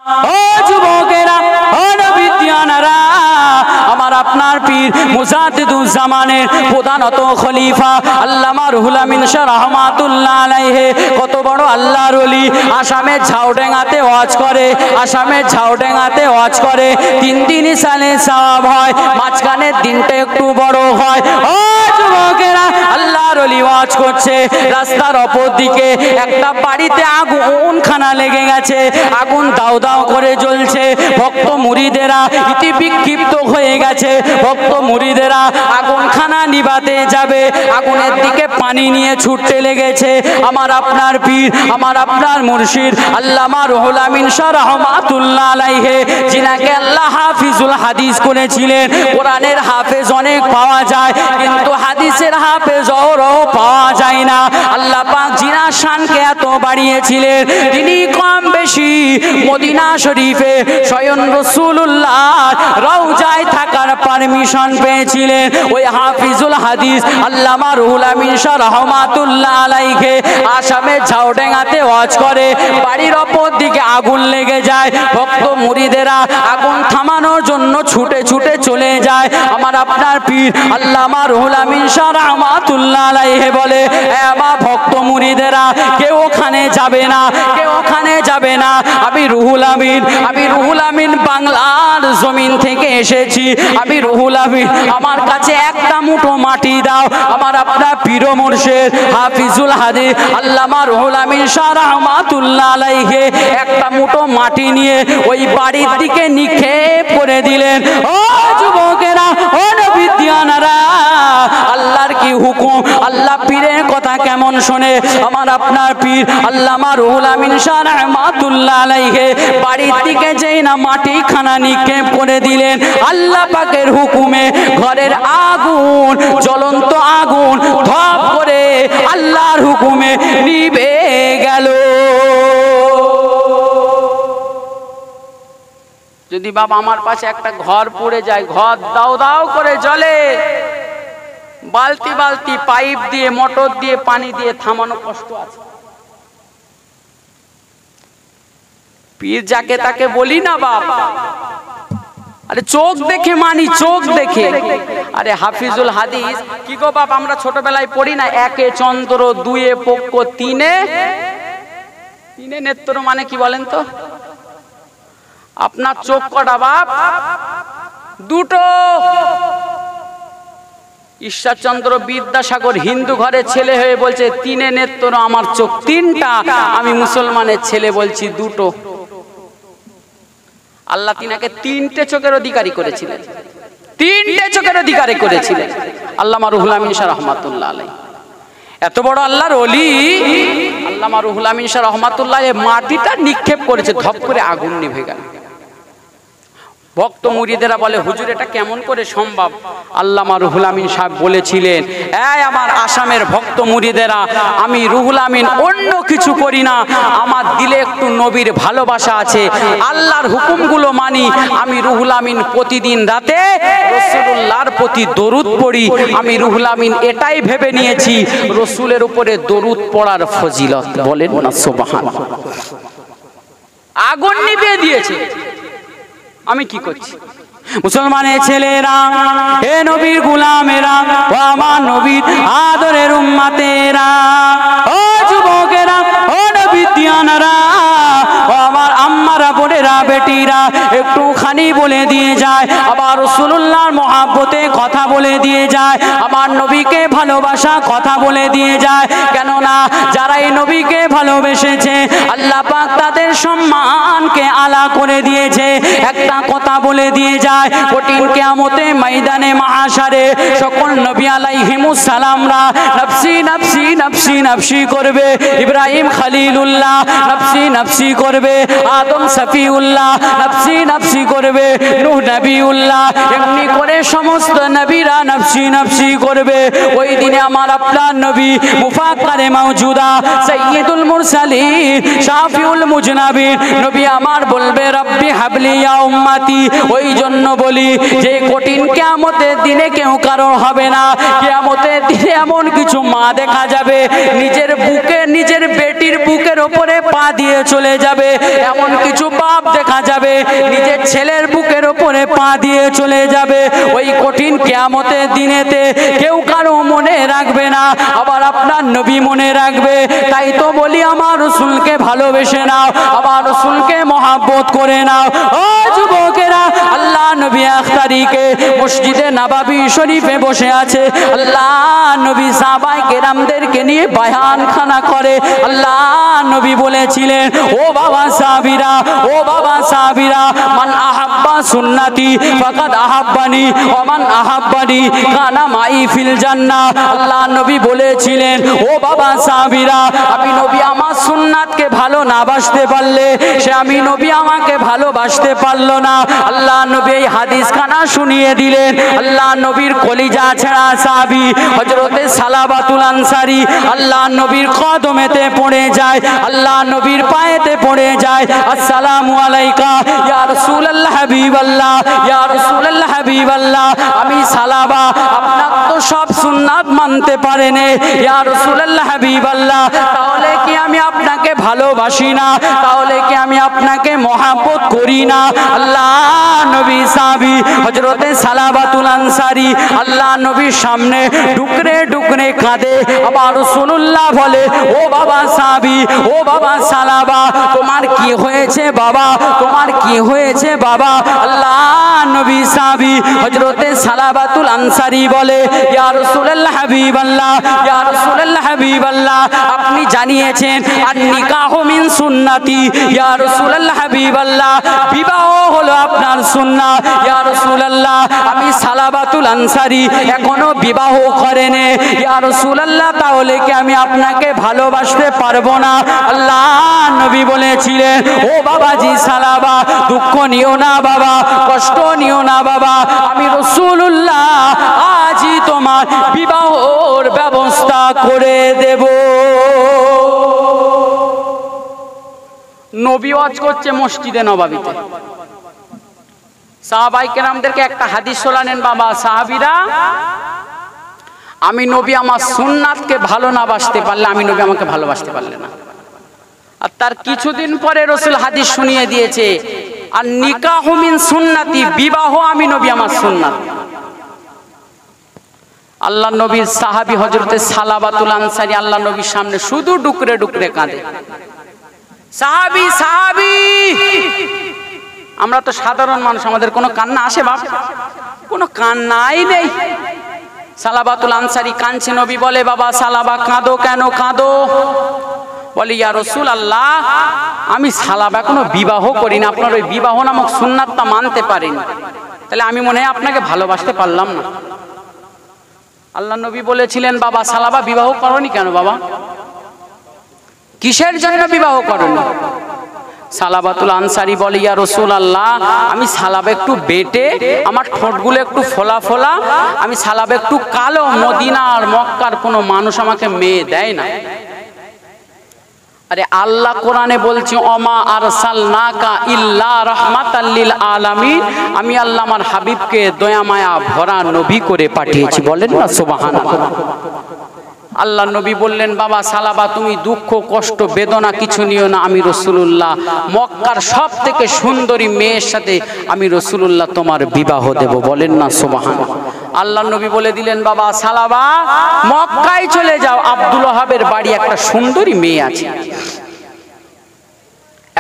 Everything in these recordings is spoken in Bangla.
ও যুবকেরা, ও নবীদিয়ানারা, আমার আপনার পীর মুজাদ্দিদুজ্জামানের প্রধানত খলিফা আল্লামা রুহুল আমিন শাহ রাহমাতুল্লাহ আলাইহি কত বড় আল্লাহর ওলি। আসামের ঝাউডেঙ্গাতে ওয়াজ করে, আসামের ঝাউডেঙ্গাতে ওয়াজ করে। 3 দিনই সালে সওয়াব হয়, মাঝখানের দিনটা একটু বড় হয়। ও যুবকেরা, আল্লাহর ওলি ওয়াজ করছে, রাস্তার অপর দিকে একটা বাড়িতে আগুন খানা লেগে গেছে, আগুন দাও দাও করে জ্বলছে। ভক্ত মুরিদেরা ইতি বিক্ষিপ্ত হয়ে গেছে, ভক্ত মুরিদেরা আগুন খানা নিভাতে যাবে, আগুনের দিকে পানি নিয়ে ছুটতে লেগেছে। আমার আপনার পীর, আমার আপনার মুর্শিদ আল্লামা রুহুল আমিন শাহ রাহমাতুল্লাহ আলাইহি, যিনাকে আল্লাহ হাফিজুল হাদিস করেছিলেন। কোরআনের হাফেজ অনেক পাওয়া যায়, কিন্তু হাদিসের হাফেজ ওরও পাওয়া যায় না। আল্লাহ পাক জিনার শানকে এত বাড়িয়েছিলেন, তিনি কম বেশি মদিনা শরীফে স্বয়ং রাসূলুল্লাহ রওজায় থাকার পারমিশন পেয়েছিলেন। ওই হাফিজুল হাদিস আল্লামা রুহুল আমিন শাহ রাহমাতুল্লাহ আলাইহি আসামের ঝাউডেঙ্গাতে ওয়াজ করে, বাড়ির অপর দিকে আগুন লেগে যায়। ভক্ত মুরিদেরা আগুন থামানোর জন্য ছুটে ছুটে চলে যায়। আমার আপনার পীর আল্লামা রুহুল আমিন শাহ রাহমাতুল্লাহ আলাইহি বলে, আমার ভক্ত মুরিদেরা কেউ ওখানে যাবে না, কেউ ওখানে যাবে না। আমি রুহুল আমিন, আমি রুহুল আমিন বাংলার জমিন থেকে এসেছি। আমি রুহুল আমিন, আমার কাছে একটা মুঠো মাটি দাও। আমার আপনার পীর মুর্শিদ হাফিজুল হাদিস আল্লামা রুহুল আমিন শাহ রাহমাতুল্লাহ আলাইহি একটা মুঠো মাটি নিয়ে ওই বাড়ির দিকে নিক্ষেপ করে দিলেন। ও যুবকেরা, ও নবীদিয়ানারা, আল্লাহর কি হুকুম, আল্লাহ পীরের কথা কেমন শোনে। আমার আপনার পীর আল্লামা রুহুল আমিন শাহ রাহমাতুল্লাহ আলাইহি বাড়ির দিকে যেই না মাটি খানা নিক্ষেপ করে দিলেন, আল্লাহ পাকের হুকুমে ঘরের আগুন, জ্বলন্ত আগুন ধপ করে আল্লাহর হুকুমে নিভে গেল। যদি বাবা আমার পাশে একটা ঘর পড়ে যায়, ঘর দাও দাও করে জ্বলে, বালতি বালতি পাইপ দিয়ে মোটর দিয়ে পানি দিয়ে থামানো কষ্ট আছে। পীর যাকে তাকে বলি না বাপ, আরে চোখ দেখে মানি, চোখ দেখে। আরে হাফিজুল হাদিস কি গো বাপ, আমরা ছোটবেলায় পড়ি না, 1 চন্দ্র 2 পক্ষ 3 নেত্র, মানে কি বলেন তো? আপনার চোখ কটা বাপ? 2। ঈশ্বরচন্দ্র বিদ্যাসাগর হিন্দু ঘরের ছেলে হয়ে বলছে 3 নেত্র, আমার চোখ 3টা। আমি মুসলমানের ছেলে বলছি 2। আল্লাহ তিনাকে 3টে চোখের অধিকারী করেছিলেন, 3টে চোখের অধিকারী করেছিলেন আল্লামা রুহুল আমিন শাহ রাহমাতুল্লাহ আলাইহি। এত বড় আল্লাহর ওলি আল্লামা রুহুল আমিন শাহ রাহমাতুল্লাহ মাটিটা নিক্ষেপ করেছে, ধপ করে আগুন নিভে গেল। ভক্ত মুরিদেরা বলে, হুজুর এটা কেমন করে সম্ভব? আল্লামা রুহুল আমিন সাহেব বলেছিলেন, এই আমার আসামের ভক্ত মুরিদেরা, আমি রুহুল আমিন অন্য কিছু করি না, আমার দিলে একটু নবীর ভালোবাসা আছে, আল্লাহর হুকুমগুলো মানি। আমি রুহুল আমিন প্রতিদিন রাতে রাসূলুল্লাহর প্রতি দরুদ পড়ি। আমি রুহুল আমিন এটাই ভেবে নিয়েছি রাসূলের উপরে দরুদ পড়ার ফজিলত। বলেন না সুবহানাল্লাহ। আগুন নিভিয়ে দিয়েছে। আমি কি করছি? মুসলমানের ছেলেরা, হে নবীর গোলামেরা, ও আমার নবীর আদরের উম্মতেরা, ও যুবকেরা, ও নবীদিয়ানারা, ও আমার আম্মারা, বোনেরা, বেটিরা, একটুখানি বলে দিয়ে যায়, আবার রাসূলুল্লাহর মহব্বতে কথা বলে দিয়ে যায়, আমার নবীকে ভালোবাসা কথা বলে দিয়ে যায়। কেননা যারা এই নবীকে ভালোবেসেছে আল্লাহ পাক তাদের সম্মানকে আলা করে দিয়েছে। একটা কথা বলে দিয়ে যায়, কঠিন কিয়ামতে ময়দানে মাহশারে সকল নবী আলাইহিমুস সালামরা নফসি নফসি নফসি নফসি করবে। ইব্রাহিম খলিলুল্লাহ নফসি নফসি করবে, আদম সফিউল্লাহ নফসি নফসি করবে, নূহ নবিউল্লাহ, এমনি করে সমস্ত নবীরা নফসি নফসি করবে। ওই দিনে আমার আপনার নবী মুফাক্কারে মাওজুদা সাইয়্যিদুল মুরসালিন শাফিউল মুজনাবিন নবী আমার বলবে, রব্বি হাবলি ইয়া উম্মতি। ওই জন্য বলি যে কঠিন কিয়ামতের দিনে কেউ কারণ হবে না। কিয়ামতের দিনে এমন কিছু মা দেখা যাবে নিজের বুকে, নিজের বেটির বুকের ওপরে পা দিয়ে চলে যাবে। এমন কিছু বাপ দেখা যাবে নিজের ছেলের বুকের ওপরে পা দিয়ে চলে যাবে। ওই কঠিন কিয়ামতের দিনেতে কেউ কারো মনে রাখবে না, আবার আপনার নবী মনে রাখবে। তাই তো বলি আমার রাসূলকে ভালোবেসে নাও, আমার রাসূলকে মহব্বত করে নাও। ও যুবকেরা, আল্লাহ নবী 1 তারিখে মসজিদে নববী শরীফে বসে আছে। আল্লাহ নবী সাহাবায়ে কেরামদেরকে নিয়ে বয়ানখানা করে। আল্লাহ নবী বলেছিলেন, ও বাবা সাহাবীরা, ও বাবা সাহাবীরা, মান আহাব্বা সুন্নতি ফাকাদ আহাব্বানি ওয়া মান আহাব্বানি কানা মাই ফিল জান্নাহ। আল্লাহ নবী বলেছিলেন, ও বাবা সাহাবীরা, আমি নবী আমার সুন্নাতকে ভালো না বাসতে পারলে সে আমি নবী আমাকে ভালোবাসতে পারলো না। আল্লাহ নবী এই হাদিস খানা শুনিয়ে দিলেন। আল্লাহ নবীর কলিজা ছেঁড়া সাহাবী হযরতে সালাবাতুল আনসারী আল্লাহ নবীর কদমেতে পড়ে যায়, আল্লাহ নবীর পায়েতে পড়ে যায়। আসসালামু আলাইকা ইয়া রাসূলুল্লাহ হাবিবাল্লাহ, ইয়া রাসূলুল্লাহ হাবিবাল্লাহ। আমি সালাবা, আপনার তো সব সুন্নাত মানতে পারেনে ইয়া রাসূলুল্লাহ হাবিবাল্লাহ, তাহলে কি আমি আপনাকে ভালোবাসি না? তাহলে কি আমি আপনাকে মহব্বত করি না? আল্লাহ নবী সাহাবী হযরতে সালাবাতুল আনসারী আল্লাহ নবীর সামনে ডুকরে ডুকরে কাঁদে। আবার রাসূলুল্লাহ বলে, ও বাবা সাহাবী, ও বাবা সালাবা, তোমার কি হয়েছে বাবা, তোমার কি হয়েছে বাবা? আল্লাহ নবী সাহাবী হযরতে সালাবাতুল আনসারী বলে, ইয়া রাসূলুল্লাহ হাবিবাল্লাহ, ইয়া রাসূলুল্লাহ হাবিবাল্লাহ, আপনি জানিয়েছেন আর নিকাহ মিন সুন্নতি ইয়া রাসূলুল্লাহ হাবিবাল্লাহ, বিবাহ হলো আপনার সুন্নাহ ইয়া রাসূলুল্লাহ। আমি সালাবাতুল আনসারী এখনো বিবাহ করেনি ইয়া রাসূলুল্লাহ, তাহলে কি আমি আপনাকে ভালোবাসতে পারবো না? আল্লাহ নবী বলেছিলেন, ও বাবাজি সালাবা, দুঃখ নিও না বাবা, কষ্ট নিও না বাবা, আমি রাসূলুল্লাহ আজই তোমার বিবাহর ব্যবস্থা করে দেব। নবী ওয়াজ করছে মসজিদে নববীতে। সাহাবায়ে কেরামদেরকে একটা হাদিস শোনালেন, বাবা সাহাবীরা, আমি নবী আমার সুন্নাতকে ভালো না বাসতে পারলে আমি নবী আমাকে ভালোবাসতে পারলে না। আর তার কিছুদিন পরে রাসূল হাদিস শুনিয়ে দিয়েছে, আর নিকাহু মিন সুন্নতি, বিবাহ আমি নবী আমার সুন্নাত। আল্লাহ নবীর সাহাবী হযরতে সালাবাতুল আনসারী আল্লাহ নবীর সামনে শুধু ডুকরে ডুকরে কাঁদে। সাহাবী সাহাবী, আমরা তো সাধারণ মানুষ, আমাদের কোনো কান্না আসে বাপ? কোনো কান্নাই নেই। সালাবাতুল আনসারী কাঁদছে, নবী বলে, বাবা সালাবা কাঁদো কেন, কাঁদো? বলে, ইয়া রাসূলুল্লাহ, আমি সালাবা এখনো বিবাহ করি না, আপনার ওই বিবাহ নামক সুন্নাতটা মানতে পারিনি, তাহলে আমি মনে হয় আপনাকে ভালোবাসতে পারলাম না। আল্লাহ নবী বলেছিলেন, বাবা সালাবা বিবাহ করনি কেন বাবা? কিসের জন্য বিবাহ করনি? সালাবাতুল আনসারী বলে, ইয়া রাসূলুল্লাহ, আমি সালাবা একটু বেটে, আমার ঠোঁটগুলো একটু ফোলা ফোলা, আমি সালাবা একটু কালো, মদিনা আর মক্কার কোনো মানুষ আমাকে মেয়ে দেয় না। আরে আল্লাহ কোরআনে বলছি, ওমা আরসালনাকা ইল্লা রাহমাতাল লিল আলামিন, আমি আল্লাহ আমার হাবিবকে দয়া মায়া ভরা নবী করে পাঠিয়েছি। বলেন না সুবহানাল্লাহ। আল্লাহ নবী বললেন, বাবা সালাবা, তুমি দুঃখ কষ্ট বেদনা কিছু নিও না, আমি রাসূলুল্লাহ মক্কার সব থেকে সুন্দরী মেয়ের সাথে আমি রাসূলুল্লাহ তোমার বিবাহ দেব। বলেন না সুবহানাল্লাহ। আল্লাহ নবী বলে দিলেন, বাবা সালাবা মক্কায় চলে যাও, আব্দুল ওহাবের বাড়ি একটা সুন্দরী মেয়ে আছে,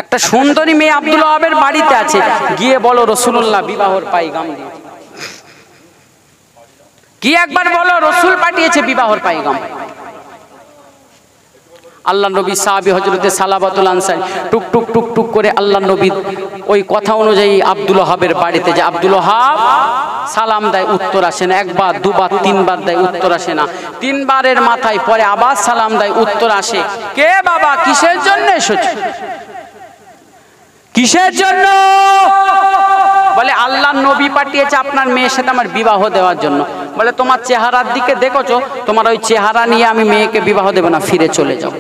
একটা সুন্দরী মেয়ে আব্দুল ওহাবের বাড়িতে আছে, গিয়ে বলো রাসূলুল্লাহ বিবাহর পাইগাম দিয়েছে। কি একবার বলো, রাসূল পাঠিয়েছে বিবাহর পাইগাম। আল্লাহ নবী সাহাবী হযরতে সালাবাতুল আনসারী টুক টুক টুক টুক করে আল্লাহ নবী ওই কথা অনুযায়ী আব্দুল ওহাবের বাড়িতে যায়। আব্দুল ওহাব সালাম দেয়, উত্তর আসে না। একবার দুবার তিনবার দেয়, উত্তর আসে না। তিনবারের মাথায় পরে আবার সালাম দেয়, উত্তর আসে। কে বাবা, কিসের জন্য এসেছো? কিসের জন্য? বলে, আল্লাহ নবী পাঠিয়েছে আপনার মেয়ের সাথে আমার বিবাহ দেওয়ার জন্য। বলে, তোমার চেহারার দিকে দেখেছো, তোমার ওই চেহারা নিয়ে আমি মেয়েকে বিবাহ দেব না, ফিরে চলে যাও।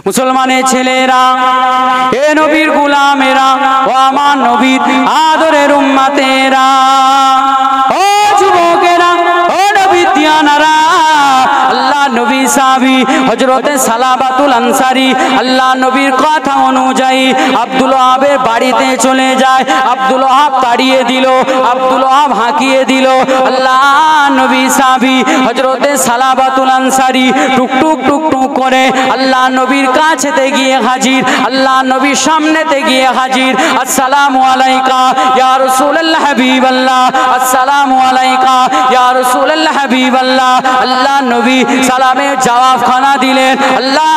মুসলমানের ছেলেরা, এ নবীর গোলামেরা, ও আমার নবীর আদরের উম্মতেরা, ও যুবকেরা, ও নবীর দিয়ানারা, আল্লাহ নবী সাহাবী হযরতে সালাবাতুল আনসারী আল্লাহ নবীর কথা অনুযায়ী আব্দুল ওয়াহাবের বাড়িতে চলে যায়। আব্দুল ওয়াহাব তাড়িয়ে দিল, আব্দুল ওয়াহাব হাঁকিয়ে দিল। আল্লাহ নবী সাহাবী হযরতে সালাবাতুল আনসারী টুকটুক টুকটুক করে আল্লাহ নবীর কাছেতে গিয়ে হাজির, আল্লাহ নবীর সামনেতে গিয়ে হাজির। আসসালামু আলাইকা ইয়া রাসূলুল্লাহ হাবিবাল্লাহ, আসসালামু আলাইকা ইয়া রাসূলুল্লাহ হাবিবাল্লাহ। আল্লাহ নবী সালামের জবাব খানা দিলেন, আল্লাহ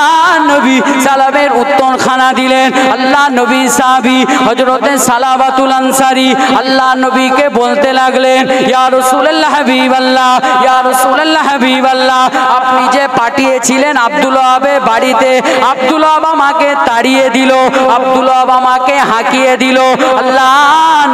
নবী সালামের উত্তর খানা দিলেন। আল্লাহ নবী সাহাবী হযরতে সালাবাতুল আনসারী আল্লাহ নবীকে বলতে লাগলেন, ইয়া রাসূলুল্লাহ হাবিবাল্লাহ, ইয়া রাসূলুল্লাহ হাবিবাল্লাহ, আপনি যে পাঠিয়েছিলেন আব্দুল ওয়াহাবের বাড়িতে, আব্দুল ওয়াহাব আমাকে তাড়িয়ে দিল, আব্দুল ওয়াহাব আমাকে হাঁকিয়ে দিল। আল্লাহ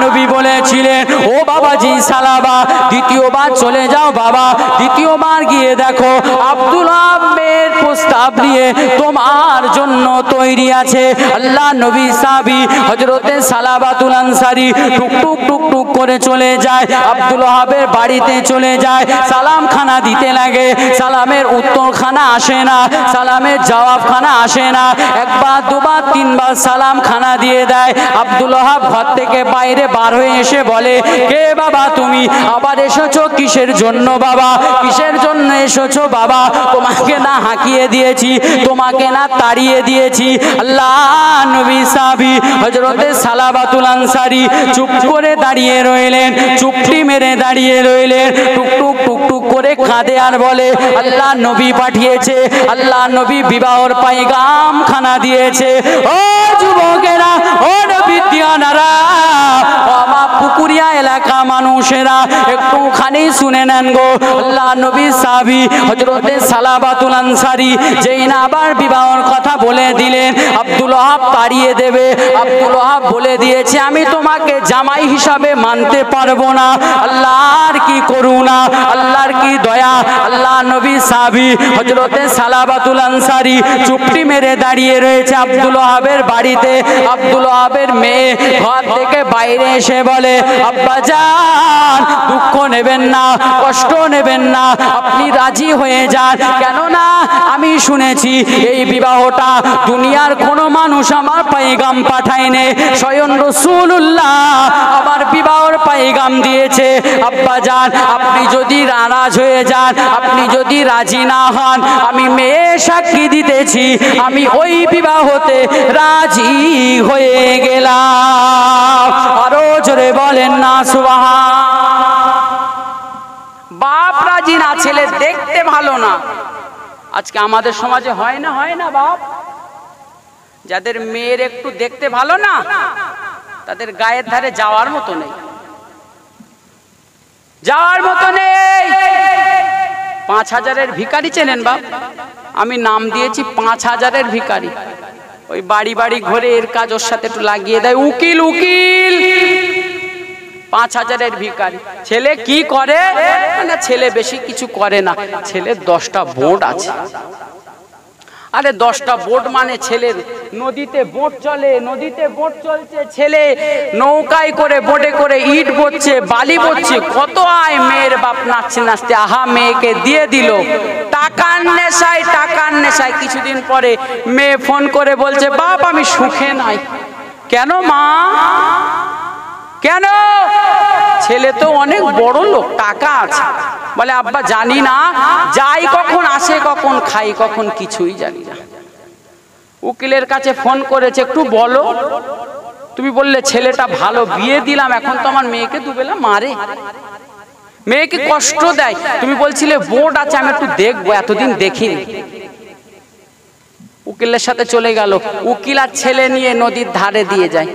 নবী বলেছিলেন, ও বাবাজি সালাবা, দ্বিতীয়বার চলে যাও বাবা, দ্বিতীয়বার গিয়ে দেখো আব্দুল ওয়াহাবের প্রস্তাব নিয়ে তোমার জন্য তৈরি আছে। আল্লাহ নবী সাহাবী হযরতে সালাবাতুল আনসারী টুকটুক টুকটুক করে চলে যায়, আব্দুল ওয়াহাবের বাড়িতে চলে যায়, সালাম খানা দিতে লাগে। সালামের উত্তর খানা আসে না, সালামের জবাব খানা আসে না। একবার দুবার তিনবার সালাম খানা দিয়ে দেয়। আব্দুল ওয়াহাব ঘর থেকে বাইরে বার হয়ে এসে বলে, কে বাবা তুমি আবার এসেছো কিসের জন্য বাবা, কিসের জন্য এসেছো বাবা? তোমাকে না হাঁকিয়ে দিয়েছি, তোমাকে না তাড়িয়ে দিয়েছি। আল্লাহ নবী সাহাবী হযরতে সালাবাতুল আনসারী চুপ করে দাঁড়িয়ে রইলেন, চুপটি মেরে দাঁড়িয়ে রইলেন, টুকটুক টুকটুক করে কাঁদে আর বলে, আল্লাহ নবী পাঠিয়েছে, আল্লাহ নবী বিবাহর পায়গাম খানা দিয়েছে। ও যুবকেরা, ও নবী দিয়ানারা, ও আমার পুকুরিয়া এলাকা মানুষেরা, একটুখানি শুনে নেন গো। আল্লাহ নবী সাহাবী হযরতে সালাবাতুল আনসারী যেই না আবার বিবাহর কথা বলে দিলেন, আব্দুল ওয়াহাব তাড়িয়ে দেবে। আব্দুল ওয়াহাব বলে দিয়েছে, আমি তোমাকে জামাই হিসাবে মানতে পারবো না। আল্লাহর কি করুণা, আল্লাহর কি দয়া। আল্লাহ নবী সাহাবী হযরতে সালাবাতুল আনসারী চুপটি মেরে দাঁড়িয়ে রয়েছে আব্দুল ওয়াহাবের বাড়িতে। আব্দুল ওয়াহাবের মেয়ে ঘর থেকে বাইরে এসে বলে, আব্বা জান দুঃখ নেবেন না, কষ্ট নেবেন না, আপনি রাজি হয়ে যান, কেননা আমি শুনেছি এই বিবাহটা দুনিয়ার কোনো মানুষ আমার পায়গাম পাঠায়নি, স্বয়ং রাসূলুল্লাহ আমার বিবাহর পায়গাম দিয়েছে। আব্বা জান আপনি যদি নারাজ হয়ে যান, আপনি যদি রাজি না হন, আমি মেয়ে সাক্ষী দিতেছি আমি ওই বিবাহতে রাজি হয়ে গেলাম। আরো জোরে বলেন না সুবহান। বাপ রাজি না, ছেলে দেখতে ভালো না। আজকে আমাদের সমাজে হয় না, হয় না বাপ? যাদের মেয়ের একটু দেখতে ভালো না, তাদের গায়ের ধারে যাওয়ার মতো নেই, যাওয়ার মতো নেই। ৫,০০০-এর ভিখারি চেনেন বাপ? আমি নাম দিয়েছি ৫,০০০-এর ভিখারি। ওই বাড়ি বাড়ি ঘুরে এর কাজ ওর সাথে একটু লাগিয়ে দেয়, উকিল উকিল। ৫,০০০-এর ভিখারি। ছেলে কি করে? না ছেলে বেশি কিছু করে না, ছেলের 10টা বোট আছে। আরে 10টা বোট মানে ছেলের নদীতে বোট চলে, নদীতে বোট চলছে, ছেলে নৌকায় করে বোটে করে ইট বচ্ছে, বালি বচ্ছে, কত আয়। মেয়ের বাপ নাচছে নাচতে, আহা মেয়েকে দিয়ে দিল টাকার নেশায়, টাকার নেশায়। কিছুদিন পরে মেয়ে ফোন করে বলছে, বাপ আমি সুখে নাই। কেন মা, কেন? ছেলে তো অনেক বড় লোক, টাকা আছে। বলে আব্বা জানি না, যাই কখন, আসে কখন, খাই কখন, কিছুই জানি না। উকিলের কাছে ফোন করেছে, একটু বলো। তুমি বললে ছেলেটা ভালো, বিয়ে দিলাম, এখন তো আমার মেয়েকে দুবেলা মারে, মেয়েকে কষ্ট দেয়। তুমি বলছিলে বোর্ড আছে, আমি একটু দেখবো, এতদিন দেখিনি। উকিলের সাথে চলে গেল, উকিল আর ছেলে নিয়ে নদীর ধারে দিয়ে যায়।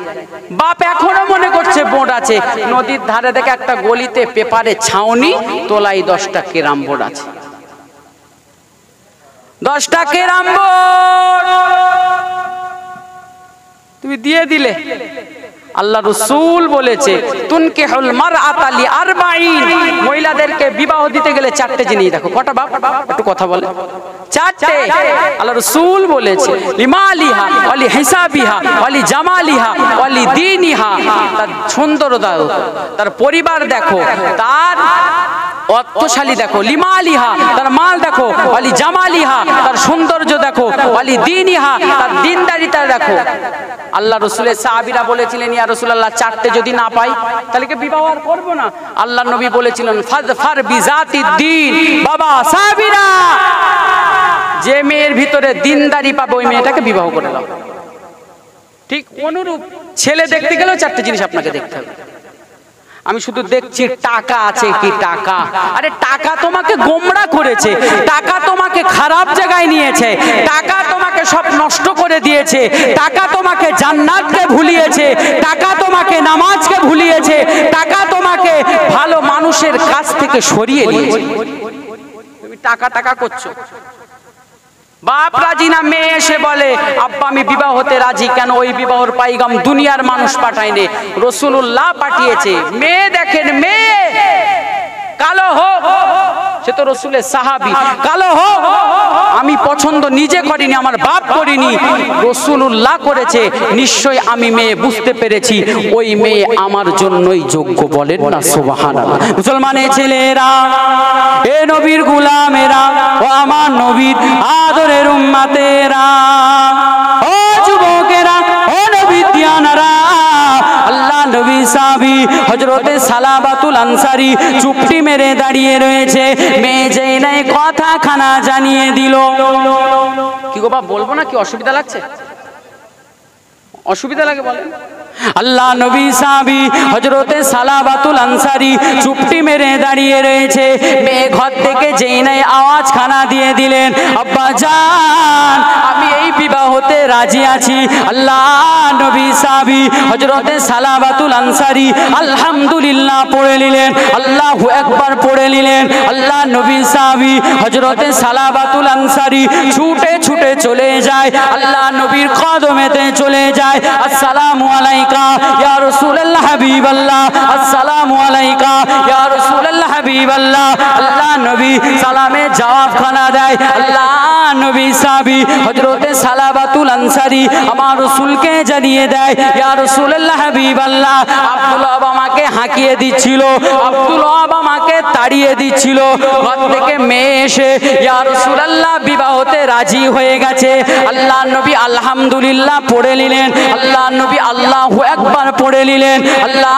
বাপ এখনো মনে করছে বোট আছে। নদীর ধারে দেখে একটা গলিতে পেপারে ছাউনি, তোলাই 10টা কেরাম বোর্ড আছে। 10টা কেরাম বোর্ড তুমি দিয়ে দিলে। আল্লাহ রাসূল বলেছে তুনকিহুল মারআতা লিআরবাঈন, মহিলাদেরকে বিবাহ দিতে গেলে চারটে জিনিস দেখো। কটা বাপ একটু কথা বলে? চারটে। আল্লাহ রাসূল বলেছে লিমালিহা ওয়ালি হিসাবিহা ওয়ালি জামালিহা ওয়ালি দীনিহা, তার সুন্দরতা, তার পরিবার দেখো, তার অর্থশালী দেখো, লিমালিহা তার মাল দেখো, ওয়ালি জামালিহা তার সৌন্দর্য দেখো, ওয়ালি দীনিহা তার দ্বীনদারিতা দেখো। আল্লাহ রাসূলের সাহাবীরা বলেছিলেন ইয়া রাসূলুল্লাহ চারটে যদি না পাই তাহলে কি বিবাহ আর করব না? আল্লাহ নবী বলেছিলেন ফাজফার বিজাতিদ দ্বীন, বাবা সাহাবীরা যে মেয়ের ভিতরে দ্বীনদারি পাবে ওই মেয়েটাকে বিবাহ করে দাও। ঠিক অনুরূপ ছেলে দেখতে গেলেও চারটে জিনিস আপনাকে দেখতে হবে। আমি শুধু দেখছি টাকা আছে কি টাকা, আরে টাকা তোমাকে গোমড়া করেছে, টাকা তোমাকে খারাপ জায়গায় নিয়েছে, টাকা তোমাকে সব নষ্ট করে দিয়েছে, টাকা তোমাকে জান্নাতকে ভুলিয়েছে, টাকা তোমাকে নামাজকে ভুলিয়েছে, টাকা তোমাকে ভালো মানুষের কাছ থেকে সরিয়ে নিয়েছে। তুমি টাকা টাকা করছো। বাপ রাজি না, মেয়ে এসে বলে আব্বা আমি বিবাহ হতে রাজি। কেন? ওই বিবাহর পাইগাম দুনিয়ার মানুষ পাঠায়নি, রাসূলুল্লাহ পাঠিয়েছে। মেয়ে দেখেন, মেয়ে কালো হোক, সে তো রাসূলের সাহাবী, কালো হোক আমি পছন্দ নিজে করিনি, আমার বাপ করিনি, রাসূলুল্লাহ করেছে। নিশ্চয়ই আমি মেয়ে বুঝতে পেরেছি ওই মেয়ে আমার জন্যই যোগ্য। বলেন না সুবহানাল্লাহ। মুসলমানের ছেলেরা, এ নবীর গোলামেরা, ও আমার নবীর আদরের উম্মতেরা, ও যুবকেরা, ও নবী দিয়ানারা, আল্লাহ নবী সাহাবী হযরতে সালাবাতুল আনসারী চুপটি মেরে দাঁড়িয়ে রয়েছে। মেয়ে যেই নাই কথা খানা জানিয়ে দিল। কি গো বাপ বলবো না কি অসুবিধা লাগছে? অসুবিধা লাগে বলেন? আল্লাহ নবী সাহাবী হযরতে সালাবাতুল আনসারী চুপটি মেরে দাঁড়িয়ে রয়েছে। মেয়ে ঘর থেকে যেই নাই আওয়াজ খানা দিয়ে দিলেন, আব্বা জান আমি এই বিবাহতে রাজি আছি। আল্লাহ নবী সাহাবী হযরতে সালাবাতুল আনসারী আলহামদুলিল্লাহ পড়ে নিলেন, আল্লাহু আকবার পড়ে নিলেন। আল্লাহ নবী সাহাবী হযরতে সালাবাতুল আনসারী ছুটে ছুটে চলে যায়, আল্লাহ নবীর কদমেতে চলে যায়। আসসালামু আলাইকুম ইয়া রাসূলুল্লাহ হাবিবাল্লাহ, আসসালামু আলাইকা ইয়া রাসূলুল্লাহ হাবিবাল্লাহ। আল্লাহ নবী সালামে জবাব খানা দেয়। আল্লাহ নবী সাহাবী হযরতে সালাবাতুল আনসারী আমার রাসূলকে জানিয়ে দেয়, ইয়া রাসূলুল্লাহ হাবিবাল্লাহ আব্দুল্লাহ আমাকে হাঁকিয়ে দিচ্ছিল, আব্দুল্লাহ আমাকে তাড়িয়ে দিচ্ছিল। ঘর থেকে মেয়ে এসে ইয়া রাসূলুল্লাহ বিবাহতে রাজি হয়ে গেছে। আল্লাহ নবী আলহামদুলিল্লাহ পড়ে নিলেন, আল্লাহ নবী আল্লাহু আকবার পড়ে নিলেন। আল্লাহ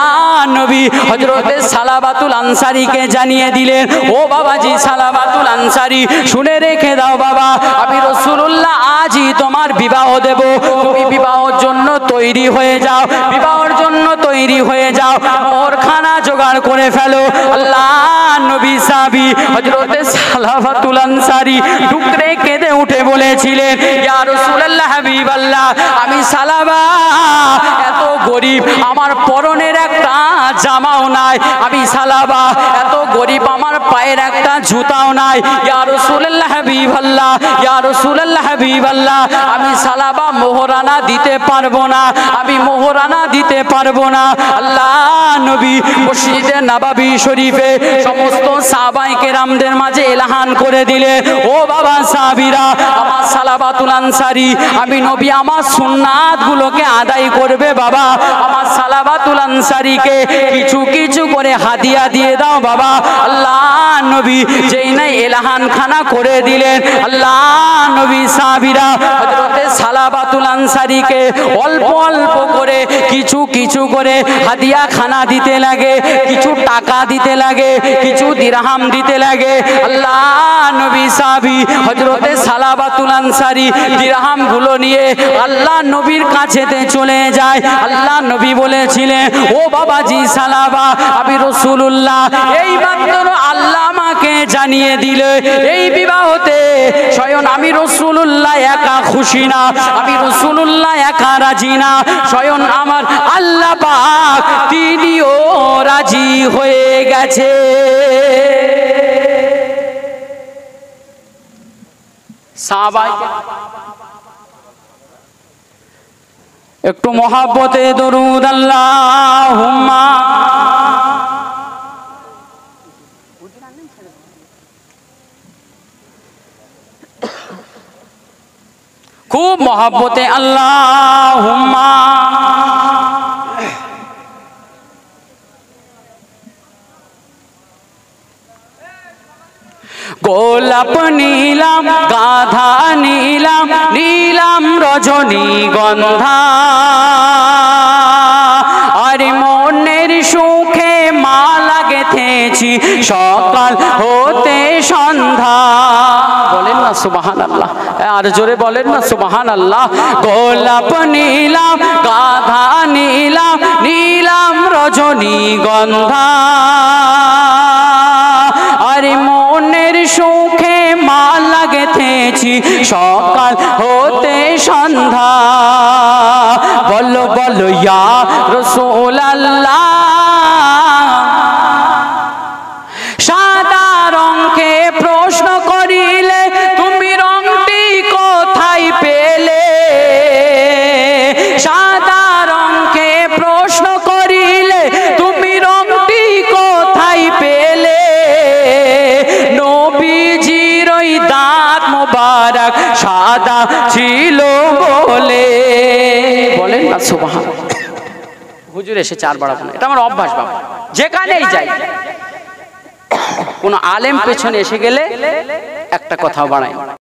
নবী হযরতে সালাবাতুল আনসারীকে জানিয়ে দিলেন, ও বাবাজি সালাবাতুল আনসারী শুনে রেখে দাও বাবা, আমি রাসূলুল্লাহ আজই তোমার বিবাহ দেব। তুমি বিবাহের জন্য তৈরি হয়ে যাও, বিবাহের জন্য তৈরি হয়ে যাও, মোহরখানা জোগাড় করে ফেলো। আল্লাহ নবী সাহাবী হযরতে সালাবাতুল আনসারী টুকরে কেঁদে উঠে বলেছিলেন, ইয়া রাসূলুল্লাহ হাবিবাল্লাহ আমি সালাবা এত গরিব, আমার পরনের একটা জামাও নাই, আমি সালাবা এত গরিব, আমার পায়ের একটা জুতাও নাই। ইয়া রাসূলুল্লাহ হাবিবাল্লাহ, ইয়া রাসূলুল্লাহ হাবিবাল্লাহ আমি সালাবা মোহরানা দিতে পারবো না, আমি মোহরানা দিতে পারবো না। আল্লাহ নবী মসজিদে নববী শরীফে সমস্ত সাহাবায়ে কেরামদের মাঝে এলান করে দিলে, ও বাবা সাহাবীরা আমার সালাবাতুল আনসারী আমি নবী আমার সুন্নাত গুলোকে আদায় করবে বাবা, আমার সালাবাতুল আনসারীকে কিছু কিছু করে হাদিয়া দিয়ে দাও বাবা। আল্লাহ নবী যেই নাই এলাহান খানা করে দিলেন, আল্লাহ নবী সাহাবীরা হযরতে সালাবাতুল আনসারীকে অল্প অল্প করে কিছু কিছু করে হাদিয়া খানা দিতে লাগে, কিছু টাকা দিতে লাগে, কিছু দিরহাম দিতে লাগে। আল্লাহ নবী সাহাবী হযরতে সালাবাতুল আনসারী দিরহাম গুলো নিয়ে আল্লাহ নবীর কাছেতে চলে যায়। আল্লাহ নবী বলেছিলেন, ও বাবাজি সালাবা আমি রাসূলুল্লাহ এই মাত্র আল্লাহ আমাকে জানিয়ে দিলে এই বিবাহতে স্বয়ং আমি রাসূলুল্লাহ একা খুশি না, আমি রাসূলুল্লাহ একা রাজি না, স্বয়ং আমার আল্লাহ পাক তিনিও রাজি হয়ে গেছে। সাহাবায়ে একটু মহাব্বতে দরুদ আল্লাহুম্মা। খুব মহাব্বতে আল্লাহুম্মা। গোলাপ নীলাম, গাধা নীলাম, নীলাম রজনীগন্ধা, আর মনের সুখে মালা গেথেছি সকাল হতে সন্ধ্যা। বলেন না সুবহানাল্লাহ, আর জোরে বলেন না সুবহানাল্লাহ। গোলাপ নীলাম, গাধা নীলাম, নীলাম রজনীগন্ধা, আর মনের সুখে মালা গেথেছি সকাল হতে সন্ধ্যা। বলো বলো ইয়া রাসূলুল্লাহ, সাদা রঙকে প্রশ্ন করিলে তুমি রঙটি কোথায় পেলে? সাদা রঙকে প্রশ্ন করিলে তুমি রঙটি কোথায় পেলে? নবীজির ওই দাঁত মোবারক সাদা ছিল বলে। বলেন না সুবহানাল্লাহ। হুজুর এসে চার বাড়াবো না, এটা আমার অভ্যাস বাবা। যেখানেই যাই কোন আলেম পেছনে এসে গেলে একটা কথাও বাড়াই।